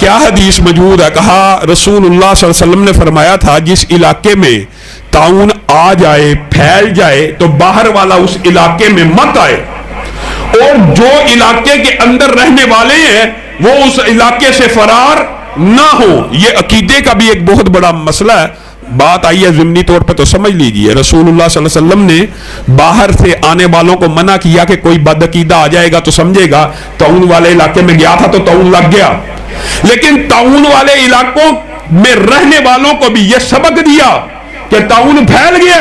क्या हदीस मौजूद है? कहा रसूलुल्लाह सल्लल्लाहु अलैहि वसल्लम ने फरमाया था, जिस इलाके में ताउन आ जाए, फैल जाए, तो बाहर वाला उस इलाके में मत आए, और जो इलाके के अंदर रहने वाले हैं वो उस इलाके से फरार ना हो। ये अकीदे का भी एक बहुत बड़ा मसला है। बात आई है ज़िमनी तौर पर तो समझ लीजिए, रसूलुल्लाह सल्लल्लाहु अलैहि वसल्लम ने बाहर से आने वालों को मना किया कि कोई बदअकीदा आ जाएगा तो समझेगा ताउन वाले इलाके में गया था तो ताउन लग गया, लेकिन ताउन वाले इलाकों में रहने वालों को भी यह सबक दिया कि ताउन फैल गया,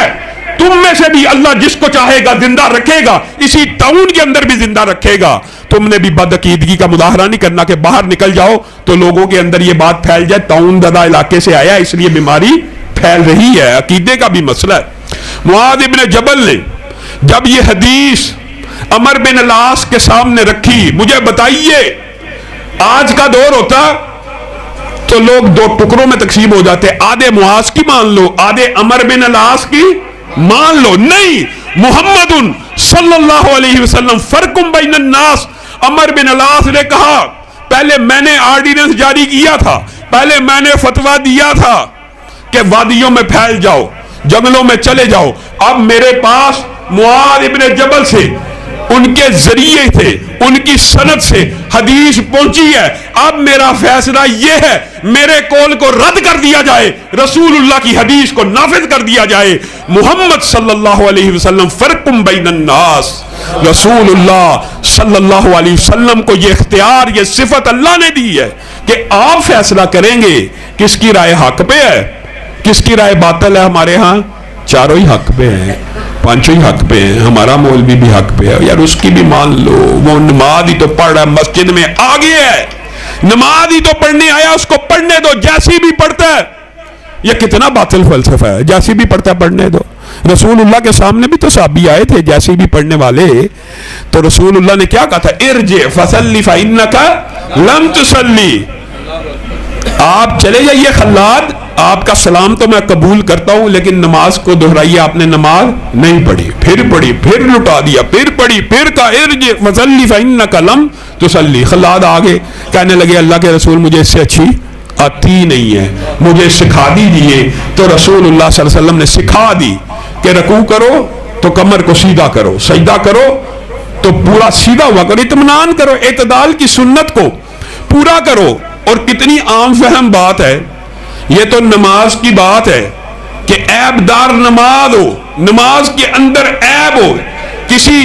तुम में से भी अल्लाह जिसको चाहेगा जिंदा रखेगा, इसी ताउन के अंदर भी जिंदा रखेगा। तुमने भी बदअकीदगी का मुजाहरा नहीं करना कि बाहर निकल जाओ तो लोगों के अंदर ये बात फैल जाए ताउन ज़दा इलाके से आया इसलिए बीमारी फैल रही है। अकीदे का भी मसला है। मुआज़ इब्न जबल ने जब ये हदीस अमर बिन अलास के सामने रखी, मुझे बताइए आज का दौर होता तो लोग दो टुकड़ों में तकसीम हो जाते, आधे मुआज़ की मान लो, आधे अमर बिन अलास की मान लो। नहीं, मुहम्मदुन सल्लल्लाहु अलैहि वसल्लम फर्कुम बैनन नास। अमर बिन अलास ने कहा, पहले मैंने ऑर्डिनेंस जारी किया था, पहले मैंने फतवा दिया था कि वादियों में फैल जाओ, जंगलों में चले जाओ। अब मेरे पास मुआज़ इब्न जबल से, उनके जरिए से, उनकी सनद से हदीस पहुंची है। अब मेरा फैसला यह है, मेरे कौल को रद्द कर दिया जाए, रसूलुल्लाह की हदीस को नाफिज कर दिया जाए। मुहम्मद सल्लल्लाहु अलैहि वसल्लम फर्कुम बैनन नास। रसूलुल्लाह सल्लल्लाहु अलैहि वसल्लम को यह इख्तियार, यह सिफत अल्लाह ने दी है कि आप फैसला करेंगे किसकी राय हक पे है, किसकी राय बातिल है। हमारे यहाँ चारों ही हक पे हैं, पांचों ही हक पे हैं, हमारा मौलवी भी हक पे है। यार उसकी भी मान लो, वो नमाज ही तो पढ़ रहा है, मस्जिद में आ गया है, नमाज ही तो पढ़ने आया, उसको पढ़ने दो, जैसी भी पढ़ता है। ये कितना बातिल फलसफा है, जैसी भी पढ़ता है पढ़ने दो। रसूलुल्लाह के सामने भी तो साहबी आए थे जैसे भी पढ़ने वाले, तो रसूलुल्लाह ने क्या कहा था? इरजे फसल्ली फइन्नका लम तुसल्ली। आप चले जाइए खल्लाद, आपका सलाम तो मैं कबूल करता हूं, लेकिन नमाज को दोहराइए, आपने नमाज नहीं पढ़ी। फिर लुटा दिया, फिर पढ़ी, फिर कहा इरजे फसल्ली फइन्नका लम तुसल्ली। खल्लाद आगे कहने लगे, अल्लाह के रसूल मुझे इससे अच्छी आती नहीं है, मुझे सिखा दीजिए। तो रसूलुल्लाह सल्लल्लाहु अलैहि वसल्लम ने सिखा दी कि रकू करो तो कमर को सीधा करो, सजदा करो तो पूरा सीधा हुआ करो, इत्मीनान करो, इत्दाल की सुन्नत को पूरा करो। और कितनी आम फहम बात है, ये तो नमाज की बात है कि ऐबदार नमाज हो, नमाज के अंदर ऐब हो किसी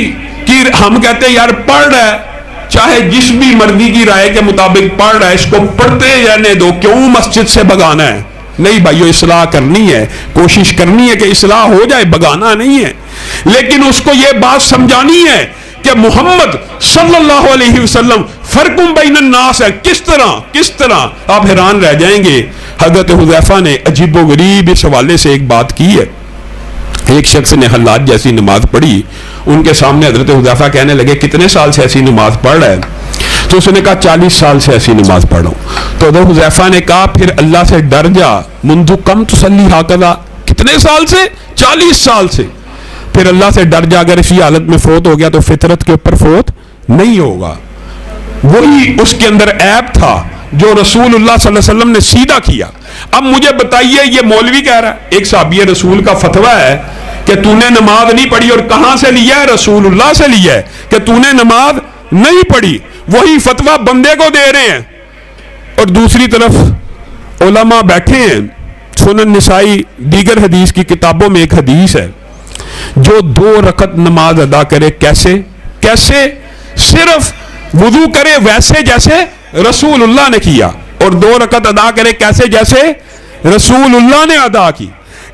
की। हम कहते हैं यार पढ़ रहा है, चाहे जिस भी मर्जी की राय के मुताबिक पढ़ रहा है, इसको पढ़ते रहने दो, क्यों मस्जिद से भगाना है? नहीं भाइयों, इस्लाह करनी है, कोशिश करनी है कि इस्लाह हो जाए, भगाना नहीं है। लेकिन उसको यह बात समझानी है कि मोहम्मद सल्लल्लाहु अलैहि वसल्लम फर्कुम बैनन नास है। किस तरह आप हैरान रह जाएंगे। हजरत हुज़ैफा ने अजीबोगरीब इस हवाले से एक बात की है। एक शख्स ने हल्लाद जैसी नमाज पढ़ी, उनके सामने हजरत हुज़ैफा कहने लगे, कितने साल से ऐसी नमाज पढ़ रहा है? तो उसने कहा 40 साल से ऐसी नमाज पढ़ रहा हूं। तो हजरत हुज़ैफा ने कहा, फिर अल्लाह से डर जा, मुंदु कम तुसल्ली हाकदा। कितने साल से? 40 साल से। फिर अल्लाह से डर जा, अगर इसी हालत में फौत हो गया तो फितरत के ऊपर फौत नहीं होगा। वही उसके अंदर ऐब था जो रसूलुल्लाह सल्लल्लाहु अलैहि वसल्लम ने सीधा किया। अब मुझे बताइए, ये मौलवी कह रहा है, एक साहबी रसूल का फतवा है कि तूने नमाज नहीं पढ़ी, और कहां से लिया है? रसूलुल्लाह से लिया है कि तूने नमाज नहीं पढ़ी। वही फतवा बंदे को दे रहे हैं, और दूसरी तरफ उलमा बैठे हैं। सुनन निसाई दीगर हदीस की किताबों में एक हदीस है, जो 2 रकत नमाज अदा करे, कैसे? सिर्फ वुजू करे वैसे जैसे रसूलुल्लाह ने किया, और 2 रकत अदा करे कैसे? जैसे रसूलुल्लाह ने अदा की।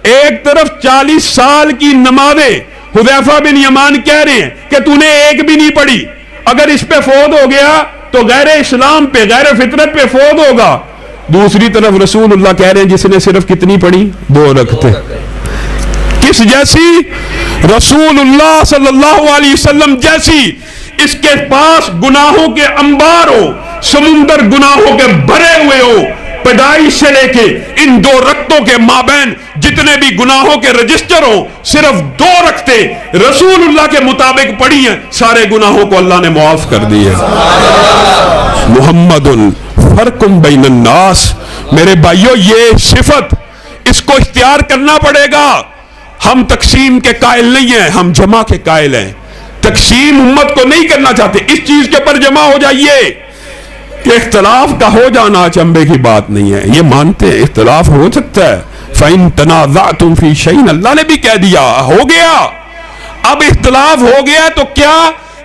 एक तरफ 40 साल की नमाज़ें हुज़ैफा बिन यमान कह रहे हैं कि तूने एक भी नहीं पढ़ी, अगर इस पे फौत हो गया तो गैर इस्लाम पे, गैर फितरत पे फौत होगा। दूसरी तरफ रसूलुल्लाह कह रहे हैं जिसने सिर्फ कितनी पढ़ी? 2 रकते। किस जैसी? रसूलुल्लाह सल्लल्लाहु अलैहि वसल्लम जैसी। इसके पास गुनाहों के अंबार हो, समुंदर गुनाहों के भरे हुए हो, पैदाइश से लेके इन 2 रक्तों के माबैन जितने भी गुनाहों के रजिस्टर हो, सिर्फ 2 रखते रसूलुल्लाह के मुताबिक पढ़ी हैं, सारे गुनाहों को अल्लाह ने मुआफ कर दिए। मुहम्मदुन फरकुम बैनन नास। मेरे भाइयों, ये सिफत इसको इख्तियार करना पड़ेगा। हम तकसीम के कायल नहीं हैं, हम जमा के कायल हैं। तकसीम उम्मत को नहीं करना चाहते, इस चीज के ऊपर जमा हो जाइए कि इख्तलाफ का हो जाना अचंभे की बात नहीं है। ये मानते हैं इख्तलाफ हो सकता है। फ़इन तनाज़अतुम फ़ी शैइन, अल्लाह ने भी कह दिया हो गया। अब इख्तलाफ हो गया तो क्या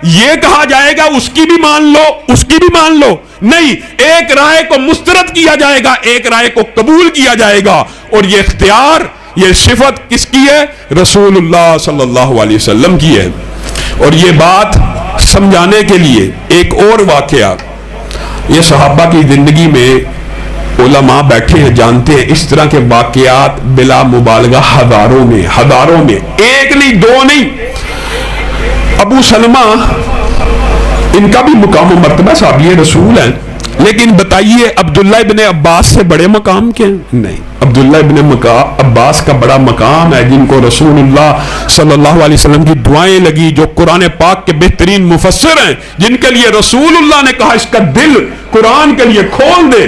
ये कहा जाएगा उसकी भी मान लो उसकी भी मान लो? नहीं, एक राय को मुस्तरद किया जाएगा, एक राय को कबूल किया जाएगा। और ये इख्तियार, ये सिफत किसकी है? रसूलुल्लाह सल्लल्लाहु अलैहि वसल्लम की है। और ये बात समझाने के लिए एक और वाकया, ये सहाबा की जिंदगी में उलमा बैठे हैं, जानते हैं इस तरह के वाकयात बिला मुबालगा हजारों में, एक नहीं दो नहीं। अबू सलमा, इनका भी मुकाम व मर्तबा साहबी रसूल हैं, लेकिन बताइए अब्दुल्ला इब्ने अब्बास से बड़े मकाम के हैं? नहीं, अब्दुल्ला इब्ने अब्बास का बड़ा मकाम है, जिनको रसूलुल्लाह सल्लल्लाहु अलैहि वसल्लम की दुआएं लगी, जो कुरान पाक के बेहतरीन मुफस्सिर हैं, जिनके लिए रसूलुल्लाह ने कहा इसका दिल कुरान के लिए खोल दे।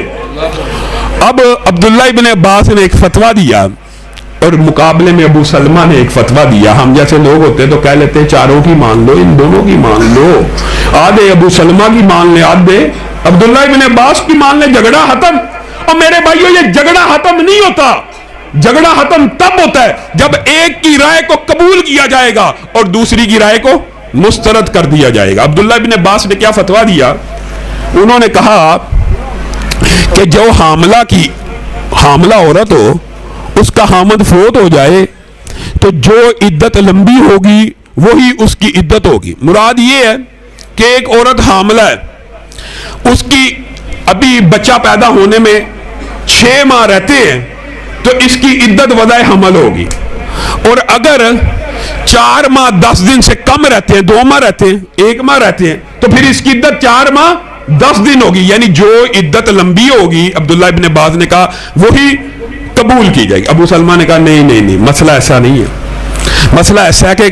अब अब्दुल्ला इब्ने अब्बास ने एक फतवा दिया और मुकाबले में अबू सलमा ने एक फतवा दिया। हम जैसे लोग होते तो कह लेते चारों की मान लो, इन दोनों की मान लो, आधे अबू सलमा की मान ले, आधे अब्दुल्ला इब्ने अब्बास की मान ले, झगड़ा खत्म। और मेरे भाइयों, ये झगड़ा खत्म नहीं होता, झगड़ा खत्म तब होता है जब एक की राय को कबूल किया जाएगा और दूसरी की राय को मुस्तरद कर दिया जाएगा। अब्दुल्ला इब्ने अब्बास ने क्या फतवा दिया? उन्होंने कहा कि जो हामला औरत हो, उसका हामद फोत हो जाए तो जो इद्दत लंबी होगी वही उसकी इद्दत होगी। मुराद ये है कि एक औरत हामला है, उसकी अभी बच्चा पैदा होने में 6 माह रहते हैं तो इसकी इद्दत वदाए हमल होगी। और अगर 4 माह 10 दिन से कम रहते हैं, 2 माह रहते हैं, 1 माह रहते हैं, तो फिर इसकी इद्दत 4 माह 10 दिन होगी। यानी जो इद्दत लंबी होगी, अब्दुल्ला इब्ने अब्बास ने कहा, वही कबूल की जाएगी। अबू सलमा ने कहा नहीं, मसला ऐसा नहीं है। मसला ऐसा है कि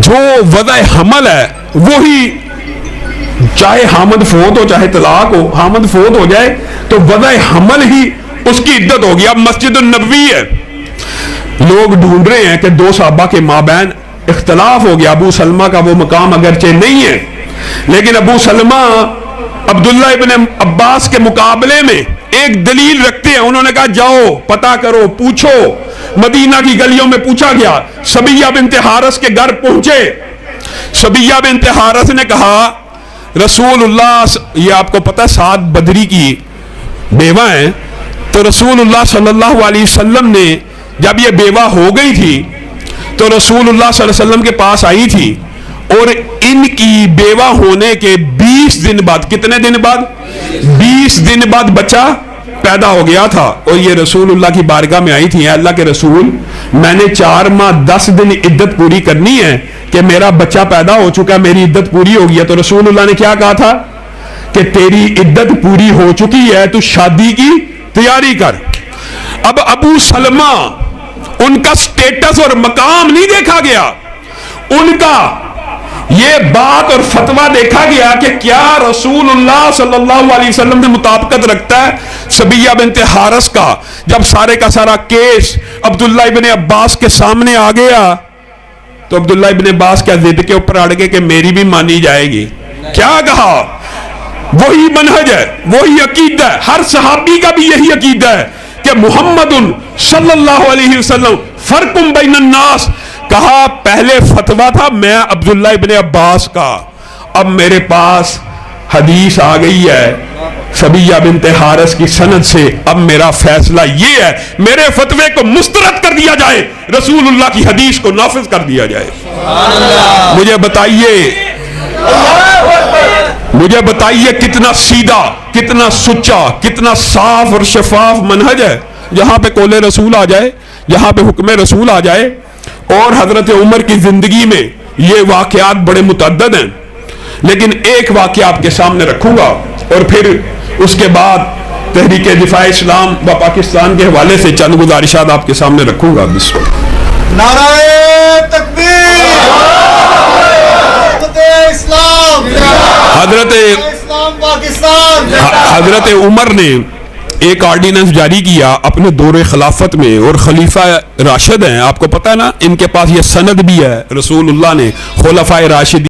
जो वज़ाए हमल है वही, चाहे हामद फोत हो चाहे तलाक हो, हामद फोत हो जाए तो वज़ाए हमल ही उसकी इद्दत होगी। अब मस्जिद नबवी है, लोग ढूंढ रहे हैं कि 2 सहाबा के माबैन इख्तलाफ हो गया। अबू सलमा का वो मकाम अगरचे नहीं है, लेकिन अबू सलमा अब्दुल्ला इब्ने अब्बास के मुकाबले में एक दलील रखते हैं। उन्होंने कहा जाओ पता करो, पूछो। मदीना की गलियों में पूछा गया, सबिया बिन्ते हारिस के घर पहुंचे। सबिया बिन्ते हारिस ने कहा रसूलुल्लाह, ये आपको पता है साद बदरी की बेवा है, तो रसूलुल्लाह सल्लल्लाहु अलैहि वसल्लम ने जब ये बेवा हो गई थी तो रसूलुल्लाह सल्लल्लाहु अलैहि वसल्लम के पास आई थी और इनकी बेवा होने के 20 दिन बाद, कितने दिन बाद? 20 दिन बाद बच्चा पैदा हो गया था। और ये रसूलुल्लाह की बारगाह में आई थी, अल्लाह के रसूल, मैंने 4 माह 10 दिन इद्दत पूरी करनी है कि मेरा बच्चा पैदा हो चुका, मेरी इद्दत पूरी हो गई है। तो रसूलुल्लाह ने क्या कहा था कि तेरी इद्दत पूरी हो चुकी है, तू शादी की तैयारी कर। अब अबू सलमा, उनका स्टेटस और मकाम नहीं देखा गया, उनका ये बात और फतवा देखा गया कि क्या रसूलुल्लाह सल्लल्लाहु अलैहि वसल्लम से मुताबिकत रखता है सबिया बिन्ते हारिस का। जब सारे का सारा केस अब्दुल्ला इब्ने अब्बास के सामने आ गया तो अब्दुल्ला इब्ने अब्बास क्या जिद के ऊपर अड़ गए कि मेरी भी मानी जाएगी? क्या कहा? वही मनहज है, वही अकीदा है, हर सहाबी का भी यही अकीदा है कि मुहम्मदुन सल्लल्लाहु अलैहि वसल्लम फरकुम बैनन नास। कहा पहले फतवा था मैं अब्दुल्ला इब्ने अब्बास का, अब मेरे पास हदीस आ गई है सबिया बिन्ते हारिस की सनद से, अब मेरा फैसला ये है, मेरे फतवे को मुस्तरद कर दिया जाए, रसूलुल्लाह की हदीस को नाफिज कर दिया जाए। मुझे बताइए कितना सीधा, कितना सुच्चा, कितना साफ और शफाफ मनहज है। जहां पे कौले रसूल आ जाए, जहां पे हुक्म रसूल आ जाए। और हजरत उमर की जिंदगी में ये वाकयात बड़े मुतअद्दिद हैं, लेकिन एक वाकया आपके सामने रखूंगा और फिर उसके बाद तहरीक दिफाए इस्लाम व पाकिस्तान के हवाले से चंद गुजारिशात आपके सामने रखूंगा। बिस्मिल्लाह। नाराए तकबीर। اسلام حضرت اسلام پاکستان حضرت عمر نے ایک آرڈیننس جاری کیا اپنے دور خلافت میں، اور خلیفہ راشد ہیں، آپ کو پتہ ہے نا، ان کے پاس یہ سند بھی ہے، رسول اللہ نے خلفائے راشدین